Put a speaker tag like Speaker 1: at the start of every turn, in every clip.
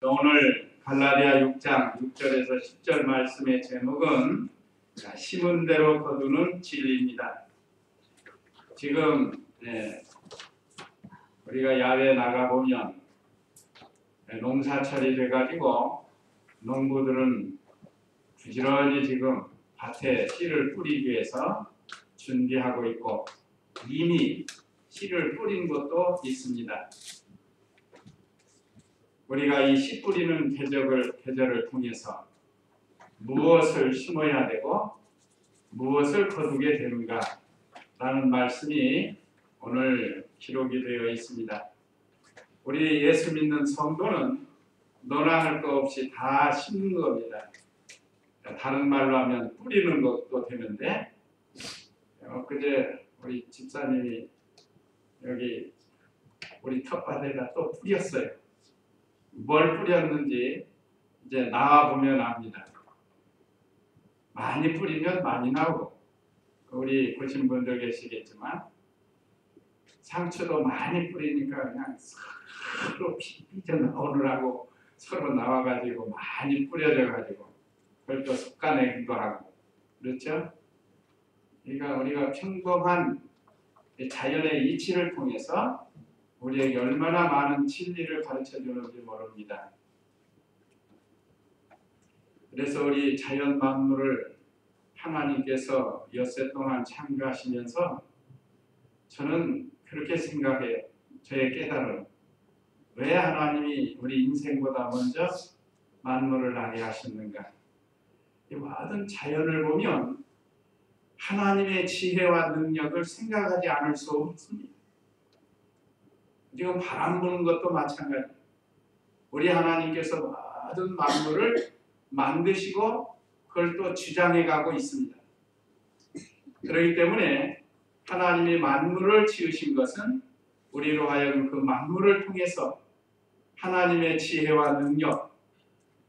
Speaker 1: 오늘 갈라디아 6장 6절에서 10절 말씀의 제목은 심은 대로 거두는 진리입니다. 지금 우리가 야외에 나가보면 농사철이 돼가지고 농부들은 부지런히 지금 밭에 씨를 뿌리기 위해서 준비하고 있고 이미 씨를 뿌린 것도 있습니다. 우리가 이 씨 뿌리는 계절을 통해서 무엇을 심어야 되고 무엇을 거두게 되는가 라는 말씀이 오늘 기록이 되어 있습니다. 우리 예수 믿는 성도는 너나 할 것 없이 다 심는 겁니다. 다른 말로 하면 뿌리는 것도 되는데 엊그제 우리 집사님이 여기 우리 텃밭에다 또 뿌렸어요. 뭘 뿌렸는지 이제 나와보면 압니다. 많이 뿌리면 많이 나오고 우리 보신 분들 계시겠지만 상추도 많이 뿌리니까 그냥 서로 삐져나오느라고 서로 나와가지고 많이 뿌려져가지고 그걸 또 솎아내기도 하고 그렇죠? 그러니까 우리가 평범한 자연의 이치를 통해서 우리에게 얼마나 많은 진리를 가르쳐 주는지 모릅니다. 그래서 우리 자연 만물을 하나님께서 엿새 동안 창조하시면서 저는 그렇게 생각해요. 저의 깨달음. 왜 하나님이 우리 인생보다 먼저 만물을 나게 하셨는가? 이 모든 자연을 보면 하나님의 지혜와 능력을 생각하지 않을 수 없습니다. 지금 바람 부는 것도 마찬가지. 우리 하나님께서 모든 만물을 만드시고 그걸 또 주장해 가고 있습니다. 그렇기 때문에 하나님이 만물을 지으신 것은 우리로 하여금 그 만물을 통해서 하나님의 지혜와 능력,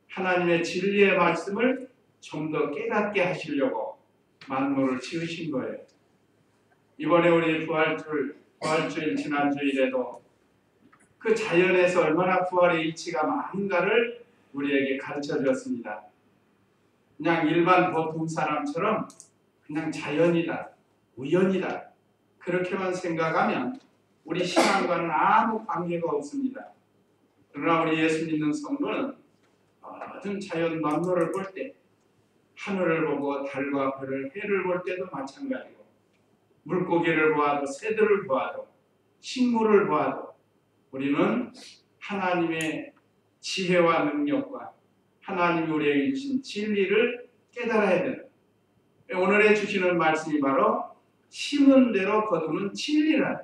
Speaker 1: 하나님의 진리의 말씀을 좀 더 깨닫게 하시려고 만물을 지으신 거예요. 이번에 우리 부활주일 지난주일에도 그 자연에서 얼마나 부활의 이치가 많은가를 우리에게 가르쳐 주었습니다. 그냥 일반 보통 사람처럼 그냥 자연이다, 우연이다 그렇게만 생각하면 우리 신앙과는 아무 관계가 없습니다. 그러나 우리 예수 믿는 성도는 모든 자연 만물을 볼 때 하늘을 보고 달과 별을 해를 볼 때도 마찬가지고 물고기를 보아도 새들을 보아도 식물을 보아도 우리는 하나님의 지혜와 능력과 하나님이 우리에게 주신 진리를 깨달아야 된다. 오늘에 주시는 말씀이 바로 심은 대로 거두는 진리라.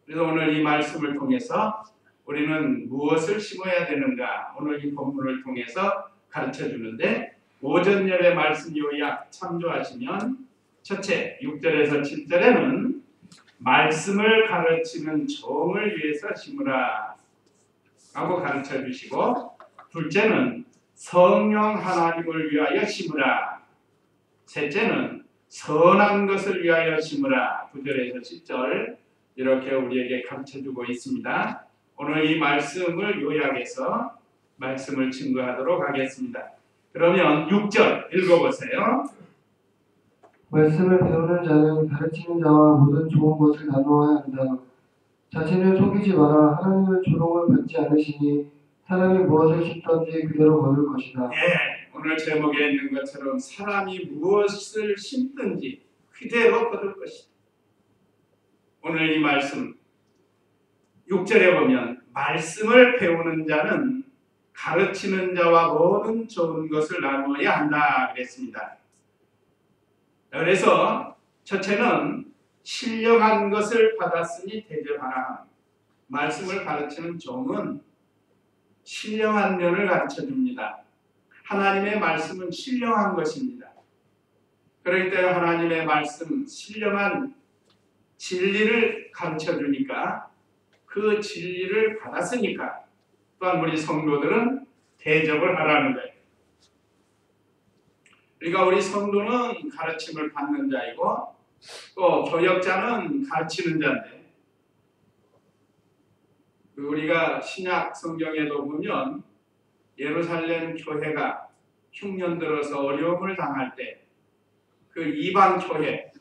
Speaker 1: 그래서 오늘 이 말씀을 통해서 우리는 무엇을 심어야 되는가 오늘 이 본문을 통해서 가르쳐 주는데 오전 예배 말씀 요약 참조하시면 첫째 6절에서 7절에는 말씀을 가르치는 종을 위해서 심으라 라고 가르쳐 주시고 둘째는 성령 하나님을 위하여 심으라 셋째는 선한 것을 위하여 심으라 9절에서 10절 이렇게 우리에게 가르쳐 주고 있습니다. 오늘 이 말씀을 요약해서 말씀을 증거하도록 하겠습니다. 그러면 6절 읽어보세요.
Speaker 2: 말씀을 배우는 자는 가르치는 자와 모든 좋은 것을 나누어야 한다. 자신을 속이지 마라. 하나님은 조롱을 받지 않으시니 사람이 무엇을 심든지 그대로 거둘 것이다.
Speaker 1: 오늘 제목에 있는 것처럼 사람이 무엇을 심든지 그대로 거둘 것이다. 오늘 이 말씀 6절에 보면 말씀을 배우는 자는 가르치는 자와 모든 좋은 것을 나누어야 한다 그랬습니다. 그래서 첫째는 신령한 것을 받았으니 대접하라. 말씀을 가르치는 종은 신령한 면을 가르쳐 줍니다. 하나님의 말씀은 신령한 것입니다. 그렇기 때문에 하나님의 말씀, 신령한 진리를 가르쳐 주니까 그 진리를 받았으니까 또한 우리 성도들은 대접을 하라는 거예요. 그러니까 우리 성도는 가르침을 받는 자이고 또 교역자는 가르치는 자인데 우리가 신약 성경에도 보면 예루살렘 교회가 흉년 들어서 어려움을 당할 때 그 이방 교회,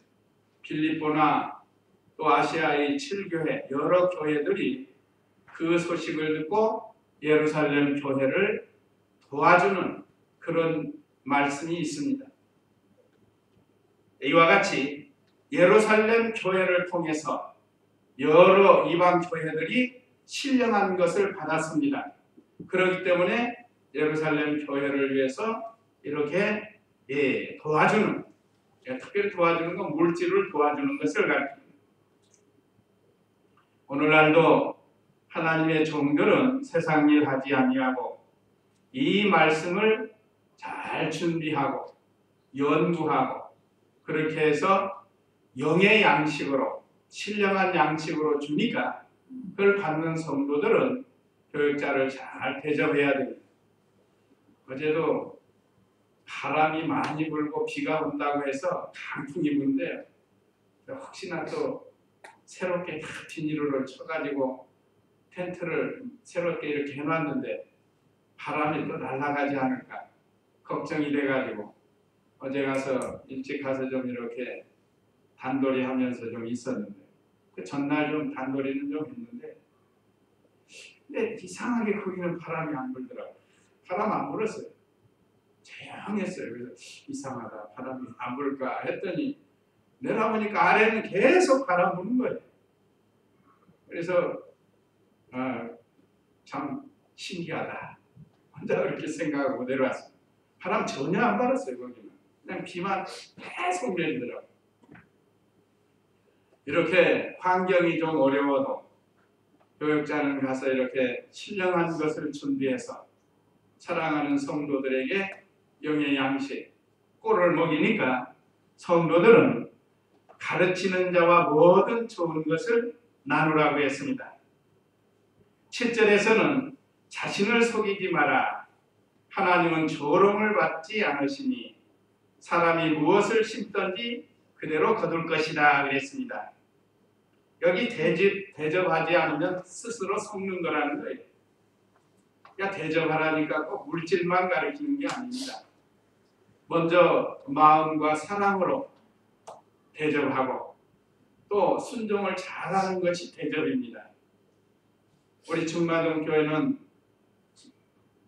Speaker 1: 빌립보나 또 아시아의 7교회 여러 교회들이 그 소식을 듣고 예루살렘 교회를 도와주는 그런 말씀이 있습니다. 이와 같이 예루살렘 교회를 통해서 여러 이방 교회들이 신령한 것을 받았습니다. 그렇기 때문에 예루살렘 교회를 위해서 이렇게 도와주는, 특별히 도와주는 건 물질을 도와주는 것을 가리킵니다. 오늘날도 하나님의 종들은 세상 일 하지 아니하고 이 말씀을 잘 준비하고 연구하고 그렇게 해서 영의 양식으로 신령한 양식으로 주니까 그걸 받는 성도들은 교역자를 잘 대접해야 됩니다. 어제도 바람이 많이 불고 비가 온다고 해서 강풍이 부는데요. 혹시나 또 새롭게 다 비닐을 쳐가지고 텐트를 새롭게 이렇게 해놨는데 바람이 또 날아가지 않을까 걱정이 돼가지고 어제 가서 일찍 가서 좀 이렇게 단돌이 하면서 좀 있었는데 그 전날 좀 단돌이는 좀 했는데 근데 이상하게 거기는 바람이 안 불더라고요. 바람 안 불었어요. 조용했어요. 그래서 이상하다. 바람이 안 불까 했더니 내려보니까 아래는 계속 바람 부는 거예요. 그래서 참 신기하다. 혼자 그렇게 생각하고 내려왔어요. 바람 전혀 안 불었어요. 거기는. 그냥 비만 계속 내리더라고요. 이렇게 환경이 좀 어려워도 교역자는 가서 이렇게 신령한 것을 준비해서 사랑하는 성도들에게 영의 양식, 꼴을 먹이니까 성도들은 가르치는 자와 모든 좋은 것을 나누라고 했습니다. 7절에서는 자신을 속이지 마라. 하나님은 조롱을 받지 않으시니 사람이 무엇을 심든지 그대로 거둘 것이다 그랬습니다. 여기 대접하지 않으면 스스로 속는 거라는 거예요. 그러니까 대접하라니까 꼭 물질만 가르치는 게 아닙니다. 먼저 마음과 사랑으로 대접하고 또 순종을 잘하는 것이 대접입니다. 우리 충마동 교회는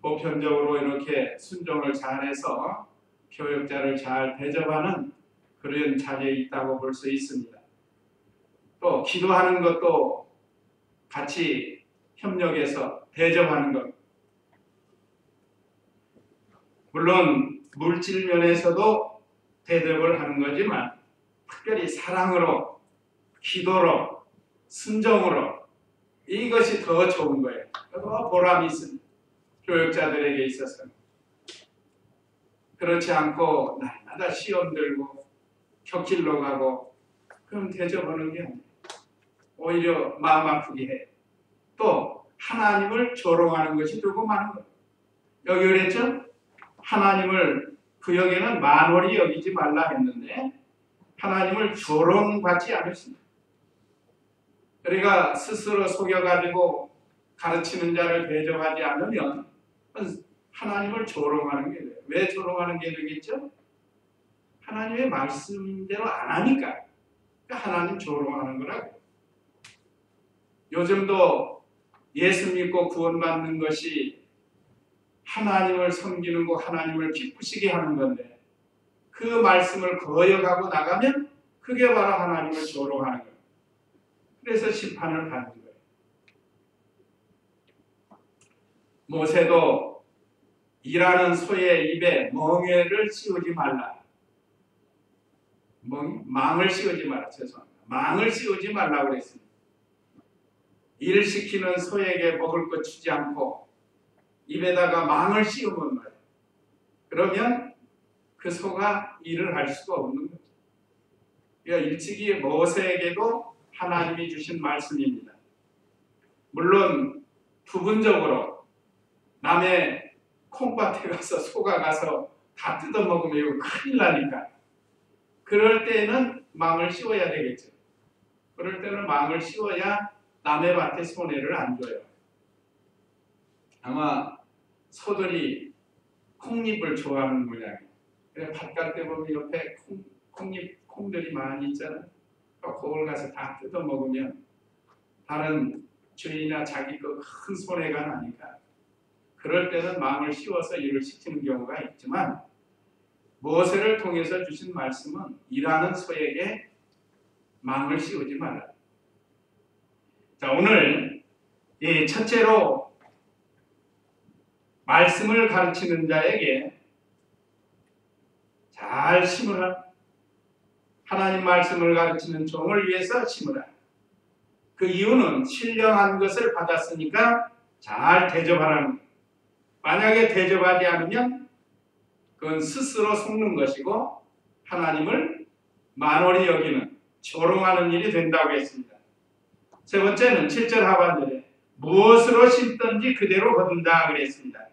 Speaker 1: 보편적으로 이렇게 순종을 잘해서 교역자를 잘 대접하는 그런 자리에 있다고 볼 수 있습니다. 또 기도하는 것도 같이 협력해서 대접하는 것. 물론 물질 면에서도 대접을 하는 거지만 특별히 사랑으로, 기도로, 순종으로 이것이 더 좋은 거예요. 더 보람이 있습니다. 교역자들에게 있어서는. 그렇지 않고 날마다 시험 들고 격길로 가고 그럼 대접하는 게 아니에요. 오히려 마음 아프게 해. 또 하나님을 조롱하는 것이 두고 마는 거예요. 여기 그랬죠? 하나님을 구역에는 만홀히 여기지 말라 했는데 하나님을 조롱받지 않으십니다. 우리가 스스로 속여가지고 가르치는 자를 대접하지 않으면 하나님을 조롱하는 게 돼요. 왜 조롱하는 게 되겠죠? 하나님의 말씀대로 안 하니까 하나님 조롱하는 거라고. 요즘도 예수 믿고 구원받는 것이 하나님을 섬기는 거, 하나님을 기쁘시게 하는 건데 그 말씀을 거역하고 나가면 그게 바로 하나님을 조롱하는 거예요. 그래서 심판을 받는 거예요. 모세도 일하는 소의 입에 멍에를 씌우지 말라. 망을 씌우지 말라. 죄송합니다. 망을 씌우지 말라 그랬습니다. 일 시키는 소에게 먹을 것 주지 않고 입에다가 망을 씌우면 말이에요. 그러면 그 소가 일을 할 수가 없는 거죠. 그러니까 일찍이 모세에게도 하나님이 주신 말씀입니다. 물론 부분적으로 남의 콩밭에 가서 소가 가서 다 뜯어먹으면 이거 큰일 나니까 그럴 때는 망을 씌워야 되겠죠. 그럴 때는 망을 씌워야 남의 밭에 손해를 안 줘요. 아마 소들이 콩잎을 좋아하는 모양이에요. 그래서 밭갈 때 보면 옆에 콩들이 많이 있잖아요. 그걸 가서 다 뜯어 먹으면 다른 주인이나 자기 거 큰 손해가 나니까 그럴 때는 망을 씌워서 일을 시키는 경우가 있지만 모세를 통해서 주신 말씀은 일하는 소에게 망을 씌우지 말라. 자, 오늘 첫째로 말씀을 가르치는 자에게 잘 심으라. 하나님 말씀을 가르치는 종을 위해서 심으라. 그 이유는 신령한 것을 받았으니까 잘 대접하라는 거예요. 만약에 대접하지 않으면 그건 스스로 속는 것이고 하나님을 만홀히 여기는 조롱하는 일이 된다고 했습니다. 세 번째는 7절 하반절에 무엇으로 심든지 그대로 거둔다 그랬습니다.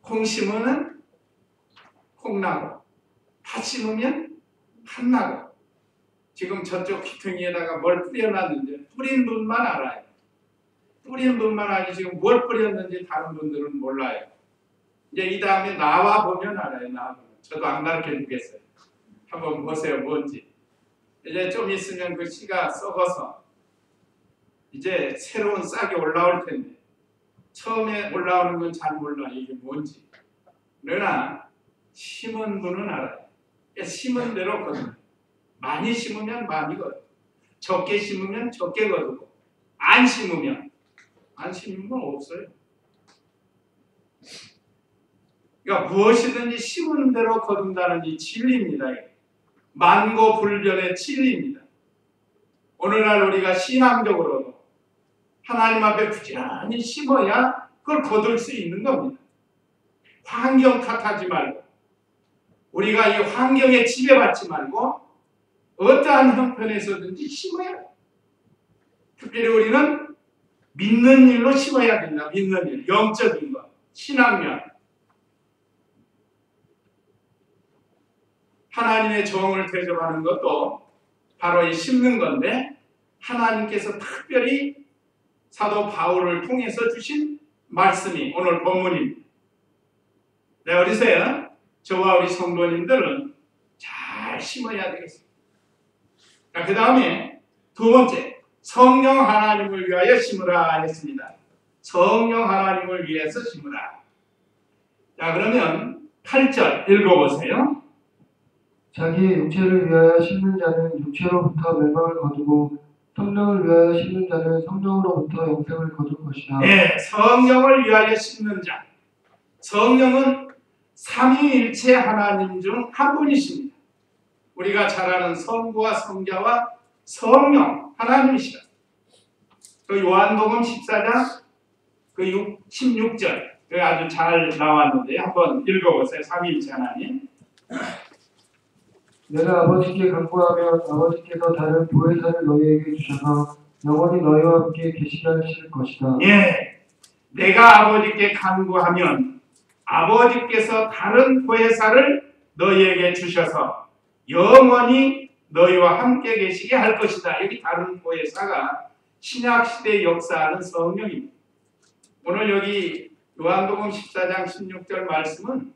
Speaker 1: 콩 심으면 콩 나고 팥 심으면 팥 나고 지금 저쪽 귀퉁이에다가 뭘 뿌려놨는지 뿌린 분만 알아요. 뿌린 분만 알지 지금 뭘 뿌렸는지 다른 분들은 몰라요. 이제 이 다음에 나와 보면 알아요. 나와 보면. 저도 안 가르쳐 주겠어요. 한번 보세요. 뭔지. 이제 좀 있으면 그 씨가 썩어서 이제 새로운 싹이 올라올 텐데 처음에 올라오는 건 잘 몰라. 이게 뭔지. 그러나 심은 분은 알아요. 심은 대로 거둬요. 많이 심으면 많이 거둬요. 적게 심으면 적게 거두고 안 심으면 없어요. 그러니까 무엇이든지 심은 대로 거둔다는 이 진리입니다. 만고불변의 진리입니다. 오늘날 우리가 신앙적으로도 하나님 앞에 부지런히 심어야 그걸 거둘 수 있는 겁니다. 환경 탓하지 말고 우리가 이 환경에 지배받지 말고 어떠한 형편에서든지 심어야 해요. 특별히 우리는 믿는 일로 심어야 된다. 믿는 일, 영적인 것, 신앙면. 하나님의 정을 대접하는 것도 바로 이 심는 건데 하나님께서 특별히 사도 바울을 통해서 주신 말씀이 오늘 본문입니다. 네, 어디서요? 저와 우리 성도님들은 잘 심어야 되겠습니다. 그 다음에 두 번째, 성령 하나님을 위하여 심으라 했습니다. 성령 하나님을 위해서 심으라. 자, 그러면 8절 읽어보세요.
Speaker 2: 자기의 육체를 위하여 심는 자는 육체로부터 멸망을 거두고 성령을 위하여 심는 자는 성령으로부터 영생을 거둘 것이다.
Speaker 1: 네, 성령을 위하여 심는 자. 성령은 삼위일체 하나님 중 한 분이십니다. 우리가 잘 아는 성부와 성자와 성령 하나님이시다. 그 요한복음 14장 그 16절 아주 잘 나왔는데 한번 읽어보세요. 삼위일체 하나님.
Speaker 2: 내가 아버지께 간구하면 아버지께서 다른 보혜사를 너희에게 주셔서 영원히 너희와 함께 계시게 하실 것이다.
Speaker 1: 예, 내가 아버지께 간구하면 아버지께서 다른 보혜사를 너희에게 주셔서 영원히 너희와 함께 계시게 할 것이다. 여기 다른 보혜사가 신약시대에 역사하는 성령입니다. 오늘 여기 요한복음 14장 16절 말씀은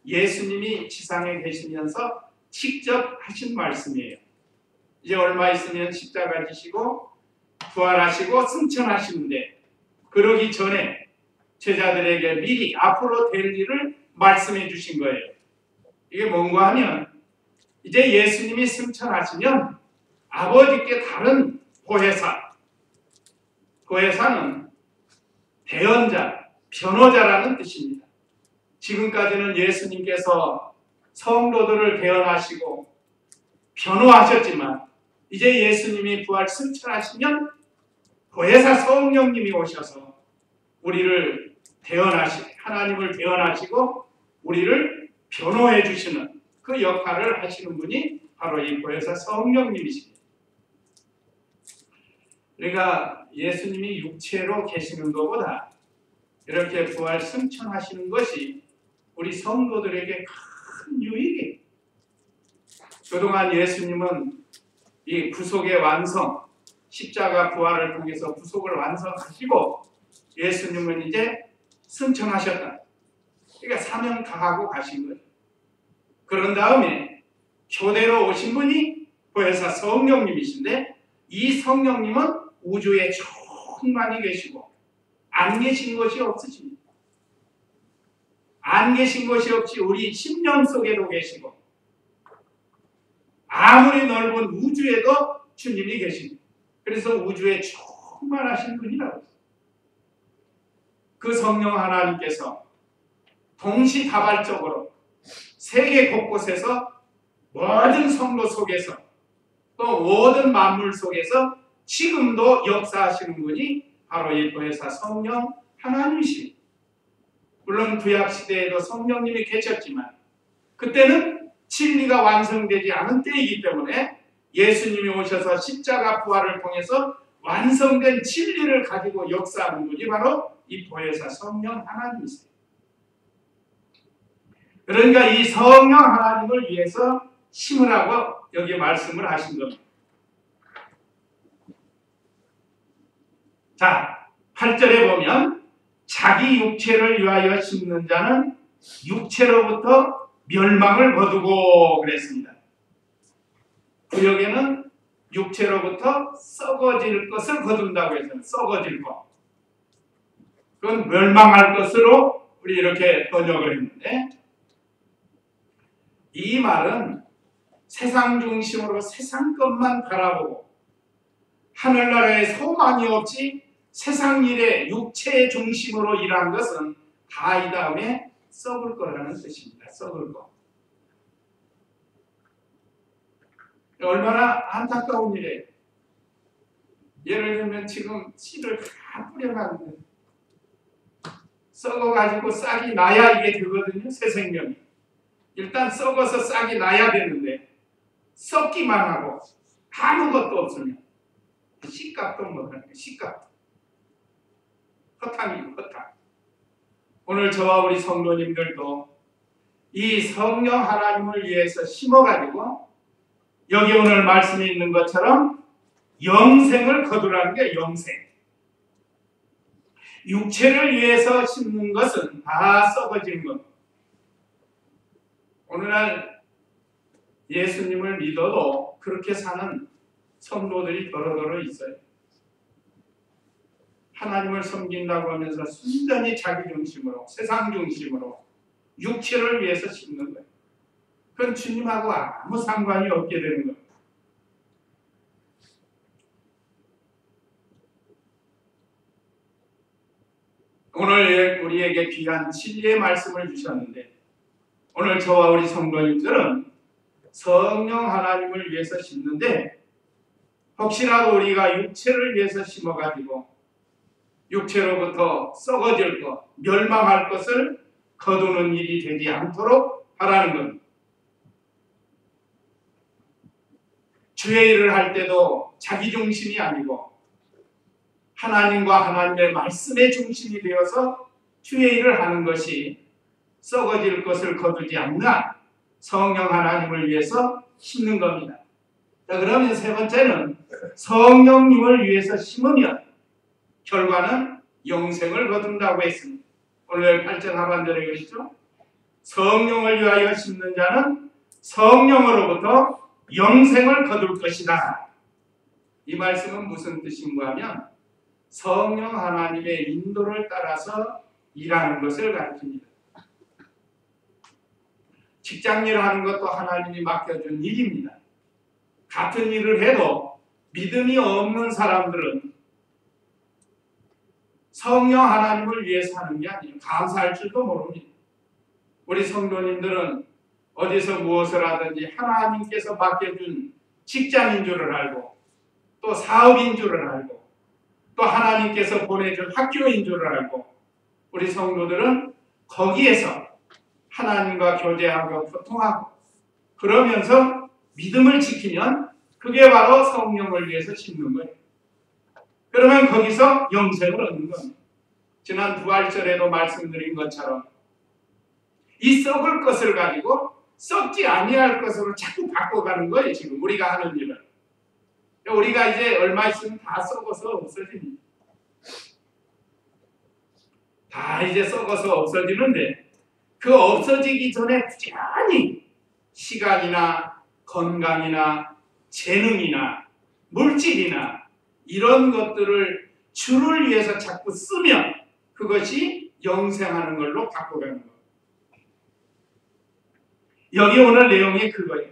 Speaker 1: 예수님이 지상에 계시면서 직접 하신 말씀이에요. 이제 얼마 있으면 십자가 지시고 부활하시고 승천하시는데 그러기 전에 제자들에게 미리 앞으로 될 일을 말씀해 주신 거예요. 이게 뭔가 하면 이제 예수님이 승천하시면 아버지께 다른 보혜사는 대언자, 변호자라는 뜻입니다. 지금까지는 예수님께서 성도들을 대언하시고 변호하셨지만 이제 예수님이 부활 승천하시면 보혜사 성령님이 오셔서 우리를 하나님을 대언하시고 우리를 변호해 주시는 그 역할을 하시는 분이 바로 이 보혜사 성령님이십니다. 우리가 예수님이 육체로 계시는 것보다 이렇게 부활 승천하시는 것이 우리 성도들에게 큰 유익이에요. 그동안 예수님은 이 구속의 완성, 십자가 부활을 통해서 구속을 완성하시고 예수님은 이제 승천하셨다. 그러니까 사명 다하고 가신 거예요. 그런 다음에 교대로 오신 분이 보혜사 성령님이신데, 이 성령님은 우주에 충만히 계시고 안 계신 것이 없으십니다. 안 계신 것이 없이 우리 심령 속에도 계시고 아무리 넓은 우주에도 주님이 계십니다. 그래서 우주에 충만하신 분이라고. 그 성령 하나님께서 동시다발적으로 세계 곳곳에서 모든 성도 속에서 또 모든 만물 속에서 지금도 역사하시는 분이 바로 이 보혜사 성령 하나님이십니다. 물론 구약시대에도 성령님이 계셨지만 그때는 진리가 완성되지 않은 때이기 때문에 예수님이 오셔서 십자가 부활을 통해서 완성된 진리를 가지고 역사하는 분이 바로 이 보혜사 성령 하나님이세요. 그러니까 이 성령 하나님을 위해서 심으라고 여기 말씀을 하신 겁니다. 자, 8절에 보면 자기 육체를 위하여 심는 자는 육체로부터 멸망을 거두고 그랬습니다. 구역에는 육체로부터 썩어질 것을 거둔다고 해서 썩어질 것. 그건 멸망할 것으로 우리 이렇게 번역을 했는데, 이 말은 세상 중심으로 세상 것만 바라보고 하늘나라에 소망이 없이 세상 일에 육체의 중심으로 일한 것은 다 이 다음에 썩을 거라는 뜻입니다. 썩을 거. 얼마나 안타까운 일이에요. 예를 들면 지금 씨를 다 뿌려놨는데 썩어가지고 싹이 나야 이게 되거든요. 새 생명이. 일단 썩어서 싹이 나야 되는데 썩기만 하고 아무것도 없으면 씨값도 못하는 거예요. 씨값. 허탕이고 허탕. 오늘 저와 우리 성도님들도 이 성령 하나님을 위해서 심어가지고 여기 오늘 말씀이 있는 것처럼 영생을 거두라는 게 영생. 육체를 위해서 심는 것은 다 썩어지는 것. 오늘날 예수님을 믿어도 그렇게 사는 성도들이 더러더러 있어요. 하나님을 섬긴다고 하면서 순전히 자기 중심으로, 세상 중심으로 육체를 위해서 심는 거예요. 그건 주님하고 아무 상관이 없게 되는 겁니다. 오늘 우리에게 귀한 진리의 말씀을 주셨는데, 오늘 저와 우리 성도님들은 성령 하나님을 위해서 심는데, 혹시라도 우리가 육체를 위해서 심어가지고 육체로부터 썩어질 것, 멸망할 것을 거두는 일이 되지 않도록 하라는 겁니다. 주의 일을 할 때도 자기 중심이 아니고 하나님과 하나님의 말씀의 중심이 되어서 주의 일을 하는 것이 썩어질 것을 거두지 않나 성령 하나님을 위해서 심는 겁니다. 자, 그러면 세 번째는 성령님을 위해서 심으면 결과는 영생을 거둔다고 했습니다. 오늘 8절 하반절에 그랬죠. 성령을 위하여 심는 자는 성령으로부터 영생을 거둘 것이다. 이 말씀은 무슨 뜻인가 하면 성령 하나님의 인도를 따라서 일하는 것을 가르칩니다. 직장일을 하는 것도 하나님이 맡겨준 일입니다. 같은 일을 해도 믿음이 없는 사람들은 성령 하나님을 위해서 하는 게 아니에요. 감사할 줄도 모릅니다. 우리 성도님들은 어디서 무엇을 하든지 하나님께서 맡겨준 직장인 줄을 알고 또 사업인 줄을 알고 또 하나님께서 보내준 학교인 줄을 알고 우리 성도들은 거기에서 하나님과 교제하고 소통하고 그러면서 믿음을 지키면 그게 바로 성령을 위해서 심는 거예요. 그러면 거기서 영생을 얻는 겁니다. 지난 부활절에도 말씀드린 것처럼 이 썩을 것을 가지고 썩지 아니할 것으로 자꾸 바꿔가는 거예요. 지금 우리가 하는 일은. 우리가 이제 얼마 있으면 다 썩어서 없어집니다. 다 이제 썩어서 없어지는데 그 없어지기 전에 부지런히 시간이나 건강이나 재능이나 물질이나 이런 것들을 주를 위해서 자꾸 쓰면 그것이 영생하는 걸로 바꿔가는 거예요. 여기 오늘 내용이 그거예요.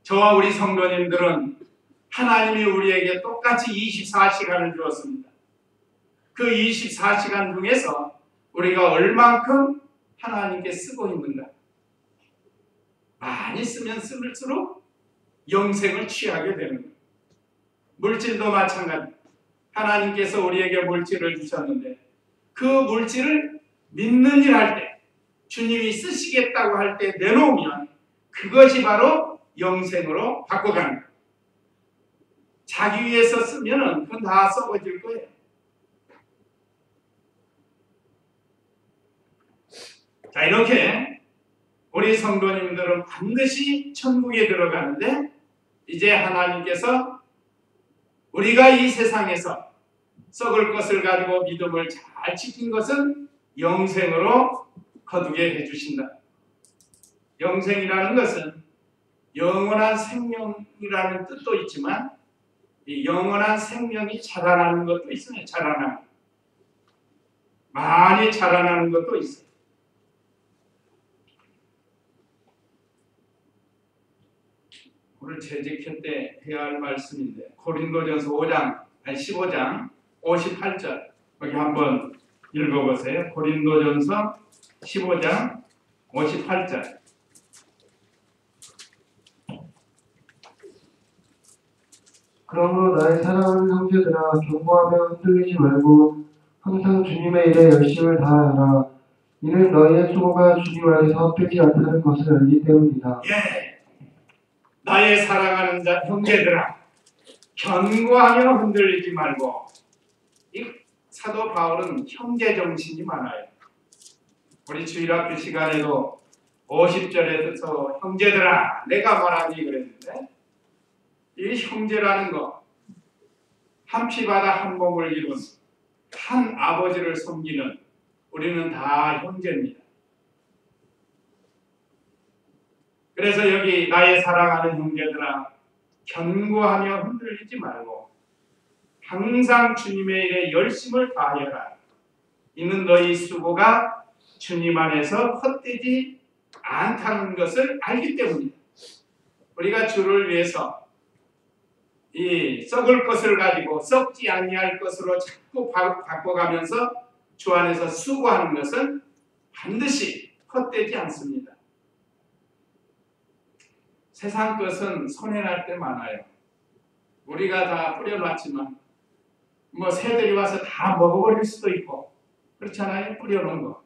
Speaker 1: 저와 우리 성도님들은 하나님이 우리에게 똑같이 24시간을 주었습니다. 그 24시간 중에서 우리가 얼만큼 하나님께 쓰고 있는가? 많이 쓰면 쓸수록 영생을 취하게 되는 거예요. 물질도 마찬가지. 하나님께서 우리에게 물질을 주셨는데 그 물질을 믿는 일 할 때, 주님이 쓰시겠다고 할 때 내놓으면 그것이 바로 영생으로 바꿔가는 거예요. 자기 위해서 쓰면은 그건 다 썩어질 거예요. 자, 이렇게 우리 성도님들은 반드시 천국에 들어가는데 이제 하나님께서 우리가 이 세상에서 썩을 것을 가지고 믿음을 잘 지킨 것은 영생으로 거두게 해주신다. 영생이라는 것은 영원한 생명이라는 뜻도 있지만 이 영원한 생명이 자라나는 것도 있어요. 자라나는 많이 자라나는 것도 있어요. 오늘 재직회 때 해야 할 말씀인데 고린도전서 15장 58절 여기 한번 읽어보세요. 고린도전서 15장 58절
Speaker 2: 그러므로 나의 사랑하는 형제들아 경고하며 흔들리지 말고 항상 주님의 일에 열심을 다하여라. 이는 너희의 수고가 주님 안에서 헛되지 않다는 것을 알기 때문이다.
Speaker 1: 예, 나의 사랑하는 형제들아 견고하며 흔들리지 말고. 이 사도 바울은 형제 정신이 많아요. 우리 주일학교 시간에도 50절에서 형제들아 내가 말하니 그랬는데 이 형제라는 거 한 피바다 한 몸을 이룬 한 아버지를 섬기는 우리는 다 형제입니다. 그래서 여기 나의 사랑하는 형제들아 견고하며 흔들리지 말고 항상 주님의 일에 열심을 다하여라. 이는 너희 수고가 주님 안에서 헛되지 않다는 것을 알기 때문이다. 우리가 주를 위해서 이 썩을 것을 가지고 썩지 아니할 것으로 자꾸 바꿔가면서 주 안에서 수고하는 것은 반드시 헛되지 않습니다. 세상 것은 손해날 때 많아요. 우리가 다 뿌려놨지만 뭐 새들이 와서 다 먹어버릴 수도 있고 그렇잖아요. 뿌려놓은 거.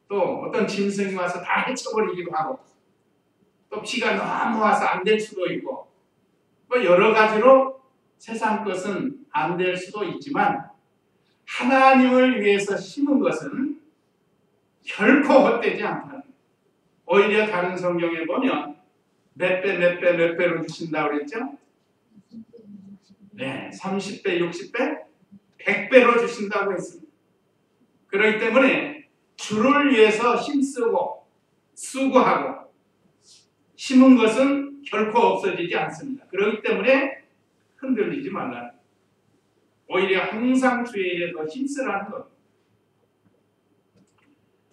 Speaker 1: 또 어떤 짐승이 와서 다 해쳐버리기도 하고 또 비가 너무 와서 안 될 수도 있고 뭐 여러 가지로 세상 것은 안 될 수도 있지만 하나님을 위해서 심은 것은 결코 헛되지 않다. 오히려 다른 성경에 보면 몇 배로 주신다고 그랬죠? 네, 30배, 60배, 100배로 주신다고 했습니다. 그렇기 때문에 주를 위해서 힘쓰고 수고하고 심은 것은 결코 없어지지 않습니다. 그렇기 때문에 흔들리지 말라. 오히려 항상 주의 일에 더 힘쓰라는 것.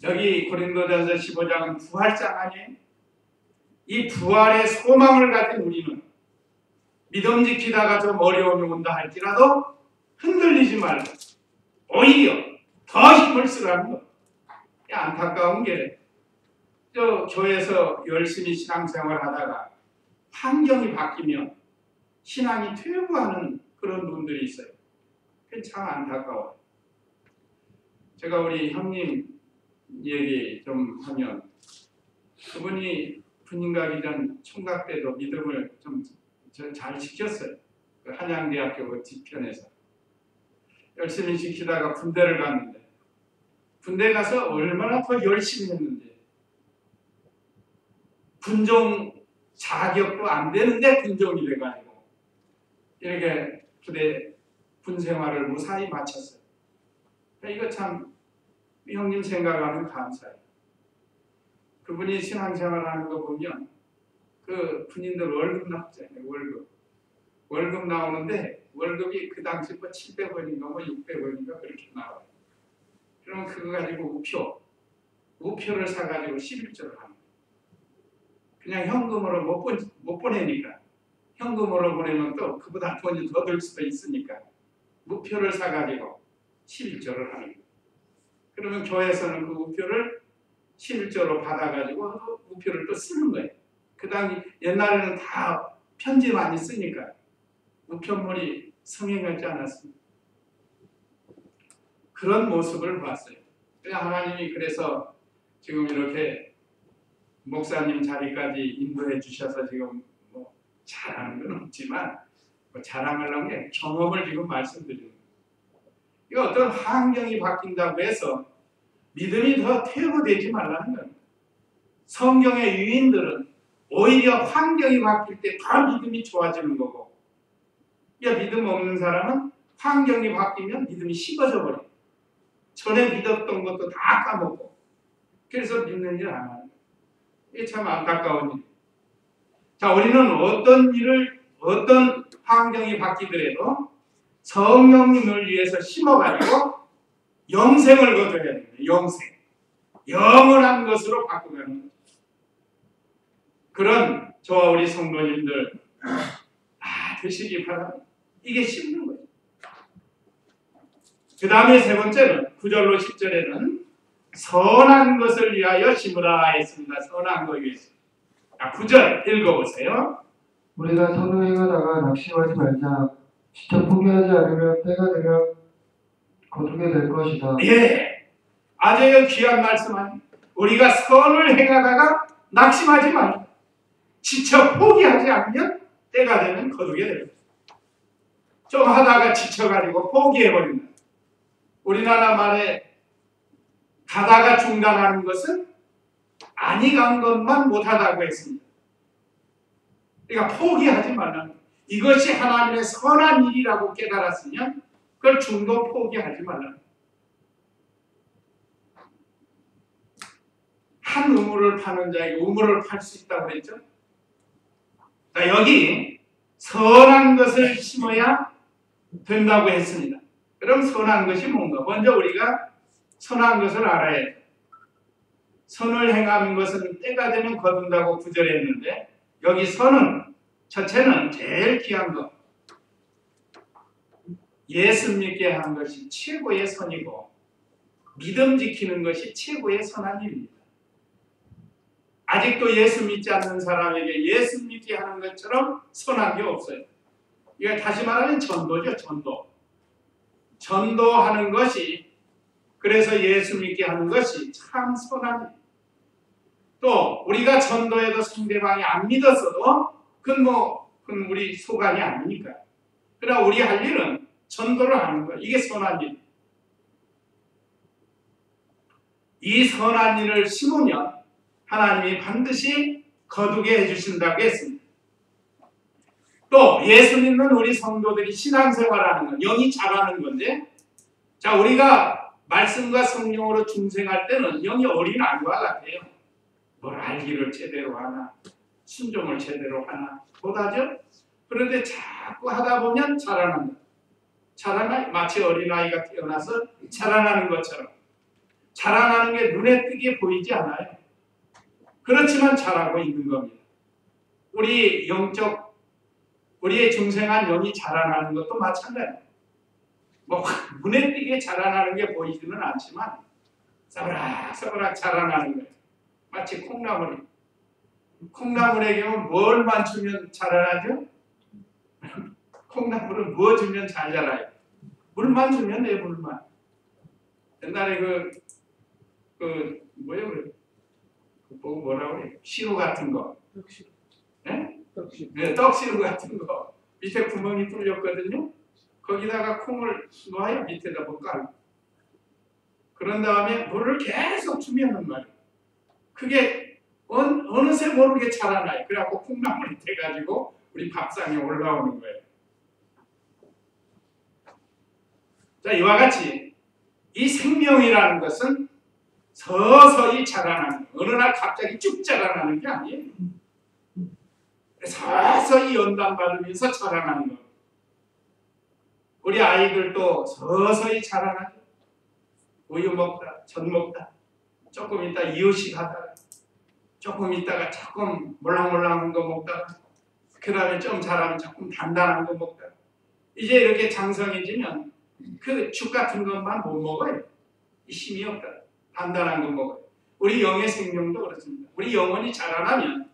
Speaker 1: 여기 고린도전서 15장은 부활장 아니에요? 이 부활의 소망을 가진 우리는 믿음 지키다가 좀 어려움이 온다 할지라도 흔들리지 말고 오히려 더 힘을 쓰라는 것. 안타까운 게 저 교회에서 열심히 신앙생활 하다가 환경이 바뀌면 신앙이 퇴보하는 그런 분들이 있어요. 그게 참 안타까워요. 제가 우리 형님 얘기 좀 하면 그분이 군인 가기 전 총각 때도 믿음을 좀 잘 지켰어요. 그 한양대학교 그 뒤편에서 열심히 지키다가 군대를 갔는데 군대 가서 얼마나 더 열심히 했는데 군종 자격도 안 되는데 군종이 돼가지고 이렇게 군 생활을 무사히 마쳤어요. 이거 참 형님 생각하면 감사해요. 그분이 신앙생활하는 거 보면 그 군인들 월급 나오잖아요. 월급 나오는데 월급이 그 당시 뭐 700원인가 뭐 600원인가 그렇게 나와요. 그럼 그거 가지고 우표를 사가지고 11조를 하는 거예요. 그냥 현금으로 못 보내니까 현금으로 보내면 또 그보다 돈이 더 들 수도 있으니까 우표를 사가지고 11조를 하는 거예요. 그러면 교회에서는 그 우표를 11조로 받아가지고 우표를 또 쓰는 거예요. 그 당시 옛날에는 다 편지 많이 쓰니까 우편물이 성행하지 않았습니다. 그런 모습을 봤어요. 하나님이 그래서 지금 이렇게 목사님 자리까지 인도해 주셔서 지금 뭐 잘하는 건 없지만 뭐 자랑하려는 게 경험을 지금 말씀드리는 거예요. 이거 어떤 환경이 바뀐다고 해서 믿음이 더 퇴보되지 말라는 거예요. 성경의 유인들은 오히려 환경이 바뀔 때 더 믿음이 좋아지는 거고, 믿음 없는 사람은 환경이 바뀌면 믿음이 식어져 버려요. 전에 믿었던 것도 다 까먹고, 그래서 믿는 일 안 하는 거예요. 이게 참 안타까운 일이에요. 자, 우리는 어떤 환경이 바뀌더라도 성령님을 위해서 심어가지고 영생을 거둬야 됩니다. 영원한 것으로 바꾸는 거죠. 그런 저와 우리 성도님들 되시기 바랍니다. 이게 심는 거예요. 그 다음에 세 번째는 9절로 10절에는 선한 것을 위하여 심으라 했습니다. 선한 것 위해서. 9절 읽어보세요.
Speaker 2: 우리가 선을 행하다가 낙심하지 말자. 지쳐 포기하지 않으면 때가 되면 거두게 될 것이다.
Speaker 1: 예, 아주 귀한 말씀 아닙니까? 우리가 선을 행하다가 낙심하지 말자. 지쳐 포기하지 않으면 때가 되면 거두게 됩니다. 좀 하다가 지쳐가지고 포기해버린다. 우리나라 말에 가다가 중단하는 것은 아니 간 것만 못하다고 했습니다. 그러니까 포기하지 말라는 거예요. 이것이 하나님의 선한 일이라고 깨달았으면 그걸 중도 포기하지 말라는 거예요. 한 우물을 파는 자에게 우물을 팔 수 있다고 그랬죠. 자, 여기 선한 것을 심어야 된다고 했습니다. 그럼 선한 것이 뭔가? 먼저 우리가 선한 것을 알아야 돼요. 선을 행하는 것은 때가 되면 거둔다고 구절에 했는데, 여기 선은 첫째는 제일 귀한 것, 예수 믿게 하는 것이 최고의 선이고 믿음 지키는 것이 최고의 선한 일입니다. 아직도 예수 믿지 않는 사람에게 예수 믿게 하는 것처럼 선한 게 없어요. 이거 다시 말하면 전도죠. 전도하는 것이, 그래서 예수 믿게 하는 것이 참 선한 일. 또 우리가 전도해도 상대방이 안 믿었어도 그건 우리 소관이 아니니까. 그러나 우리 할 일은 전도를 하는 거예요. 이게 선한 일. 이 선한 일을 심으면 하나님이 반드시 거두게 해주신다고 했습니다. 또 예수 믿는 우리 성도들이 신앙생활하는 건 영이 자라는 건데, 자, 우리가 말씀과 성령으로 중생할 때는 영이 어린아이와 같아요. 뭘 알기를 제대로 하나, 순종을 제대로 하나 못하죠. 그런데 자꾸 하다 보면 자라난다. 마치 어린아이가 태어나서 자라나는 것처럼. 자라나는 게 눈에 띄게 보이지 않아요. 그렇지만 자라고 있는 겁니다. 우리의 중생한 영이 자라나는 것도 마찬가지예요. 눈에 띄게 자라나는 게 보이지는 않지만 서그락 자라나는 거예요. 마치 콩나물. 콩나물에게 뭘만 주면 자라나죠? 콩나물은 뭐 주면 잘 자라요? 물만 주면 돼요, 물만. 옛날에 뭐라고 그래? 시루 같은 거.
Speaker 3: 떡시루.
Speaker 1: 네?
Speaker 3: 떡시루.
Speaker 1: 네, 떡시루 같은 거. 밑에 구멍이 뚫렸거든요. 거기다가 콩을 놓아요. 밑에다 깔고. 그런 다음에 물을 계속 주면은 말이에요. 그게 어느새 모르게 자라나요. 그래갖고 콩나물이 돼가지고 우리 밥상에 올라오는 거예요. 자, 이와 같이 이 생명이라는 것은 서서히 자라나는, 어느 날 갑자기 쭉 자라나는 게 아니에요. 서서히 연단받으면서 자라나는 것. 우리 아이들도 서서히 자라나죠. 우유 먹다, 전 먹다, 조금 있다 이유식 하다가, 조금 있다가 조금 몰랑몰랑한 거 먹다가, 그 다음에 좀 자라면 조금 단단한 거 먹다가, 이제 이렇게 장성해지면 그 죽 같은 것만 못 먹어요. 힘이 없다. 단단한 거 먹어요. 우리 영의 생명도 그렇습니다. 우리 영혼이 자라나면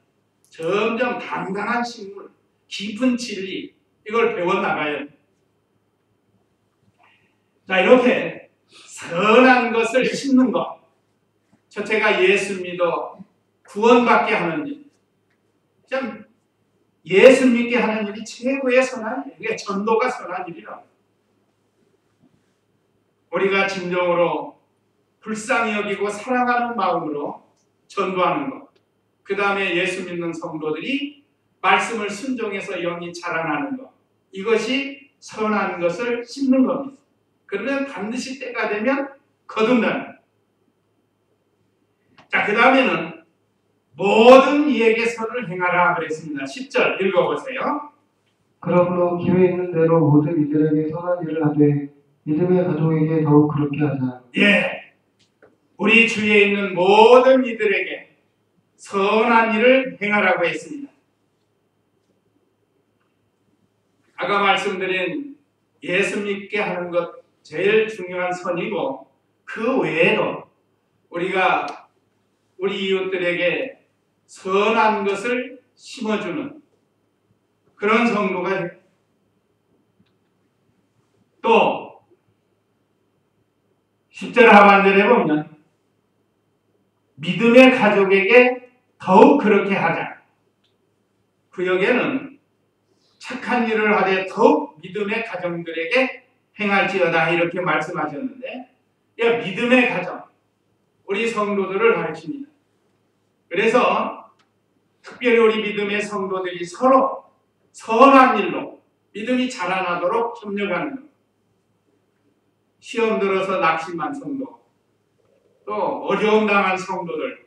Speaker 1: 점점 단단한 식물, 깊은 진리, 이걸 배워나가야 돼요. 자, 이렇게 선한 것을 심는 것, 첫째가 예수 믿어 구원받게 하는 일. 참 예수 믿게 하는 일이 최고의 선한 일. 이게 전도가 선한 일이라. 우리가 진정으로 불쌍히 여기고 사랑하는 마음으로 전도하는 것. 그 다음에 예수 믿는 성도들이 말씀을 순종해서 영이 자라나는 것. 이것이 선한 것을 심는 겁니다. 그러면 반드시 때가 되면 거둔다는 것. 자, 그 다음에는 모든 이에게 선을 행하라 그랬습니다. 10절 읽어보세요.
Speaker 2: 그러므로 기회 있는 대로 모든 이들에게 선한 일을 하되 믿음의 가족에게 더욱 그렇게 하자.
Speaker 1: 예, 우리 주위에 있는 모든 이들에게 선한 일을 행하라고 했습니다. 아까 말씀드린 예수 믿게 하는 것 제일 중요한 선이고, 그 외에도 우리가 우리 이웃들에게 선한 것을 심어주는 그런 성도가 돼요. 또 10절 하반절에 보면 믿음의 가족에게 더욱 그렇게 하자. 구역에는 착한 일을 하되 더욱 믿음의 가정들에게 행할지어다 이렇게 말씀하셨는데, 믿음의 가정, 우리 성도들을 가르칩니다. 그래서 특별히 우리 믿음의 성도들이 서로 선한 일로 믿음이 자라나도록 협력하는 것. 시험 들어서 낙심한 성도, 또 어려움 당한 성도들,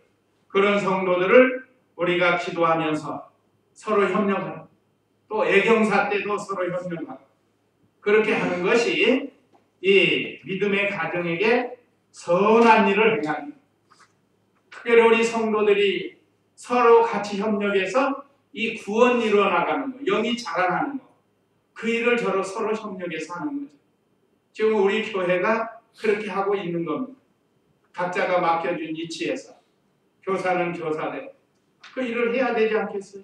Speaker 1: 그런 성도들을 우리가 기도하면서 서로 협력하고, 또 애경사 때도 서로 협력하고, 그렇게 하는 것이 이 믿음의 가정에게 선한 일을 행하는 것. 특별히 우리 성도들이 서로 같이 협력해서 이 구원이 이루어나가는 것, 영이 자라나는 것, 그 일을 서로 협력해서 하는 거죠. 지금 우리 교회가 그렇게 하고 있는 겁니다. 각자가 맡겨준 위치에서 교사는 교사대로 그 일을 해야 되지 않겠어요?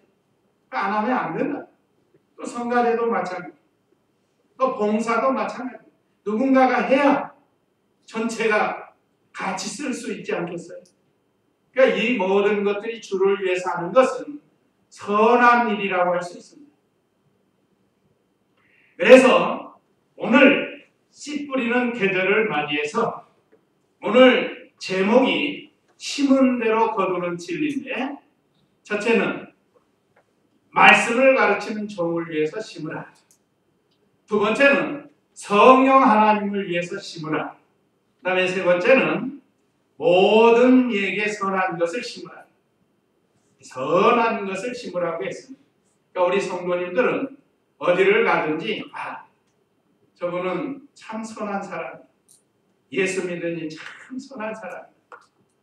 Speaker 1: 안 하면 안 된다. 또 성가대도 마찬가지, 또 봉사도 마찬가지. 누군가가 해야 전체가 같이 쓸 수 있지 않겠어요? 그러니까 이 모든 것들이 주를 위해서 하는 것은 선한 일이라고 할 수 있습니다. 그래서 오늘 씨 뿌리는 계절을 맞이해서 오늘 제목이 심은 대로 거두는 진리인데, 첫째는 말씀을 가르치는 종을 위해서 심으라. 두 번째는 성령 하나님을 위해서 심으라. 그 다음에 세 번째는 모든 이에게 선한 것을 심으라. 선한 것을 심으라고 했습니다. 그러니까 우리 성도님들은 어디를 가든지 저분은 참 선한 사람, 예수 믿으니 참 선한 사람,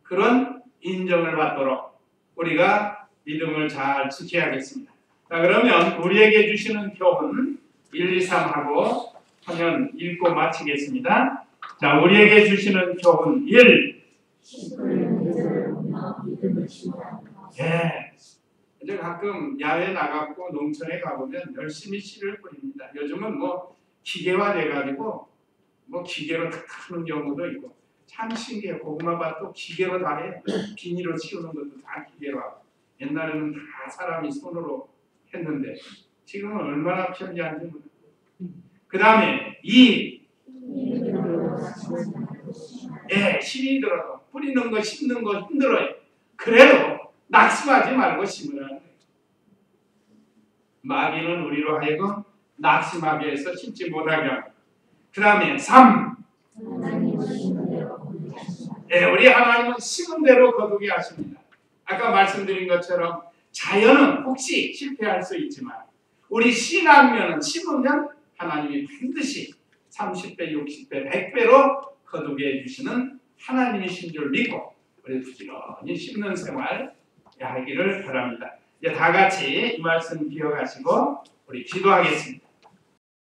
Speaker 1: 그런 인정을 받도록 우리가 믿음을 잘 지켜야겠습니다. 자, 그러면 우리에게 주시는 교훈 1, 2, 3하고 하면 읽고 마치겠습니다. 자, 우리에게 주시는 교훈 1. 예. 이제 가끔 야외 나가고 농촌에 가보면 열심히 씨를 뿌립니다. 요즘은 뭐 기계화 돼가지고 뭐 기계로 탁 하는 경우도 있고, 참 신기해. 고구마밭도 기계로 다 해. 비닐로 치우는 것도 다 기계로 하고. 옛날에는 다 사람이 손으로 했는데 지금은 얼마나 편리한지 모르겠어요. 그 다음에 2. 힘이 들어도 뿌리는 거 심는 거 힘들어요. 그래도 낙심하지 말고 심으라는 거예요. 마귀는 우리로 하여금 낙심하게 해서 심지 못하게 합니다. 그 다음에 3. 네, 우리 하나님은 심은 대로 거두게 하십니다. 아까 말씀드린 것처럼 자연은 혹시 실패할 수 있지만 우리 신앙면은 심으면 하나님이 반드시 30배, 60배, 100배로 거두게 해주시는 하나님이신 줄 믿고 우리 부지런히 심는 생활 하기를 바랍니다. 이제 다 같이 이 말씀 기억하시고 우리 기도하겠습니다.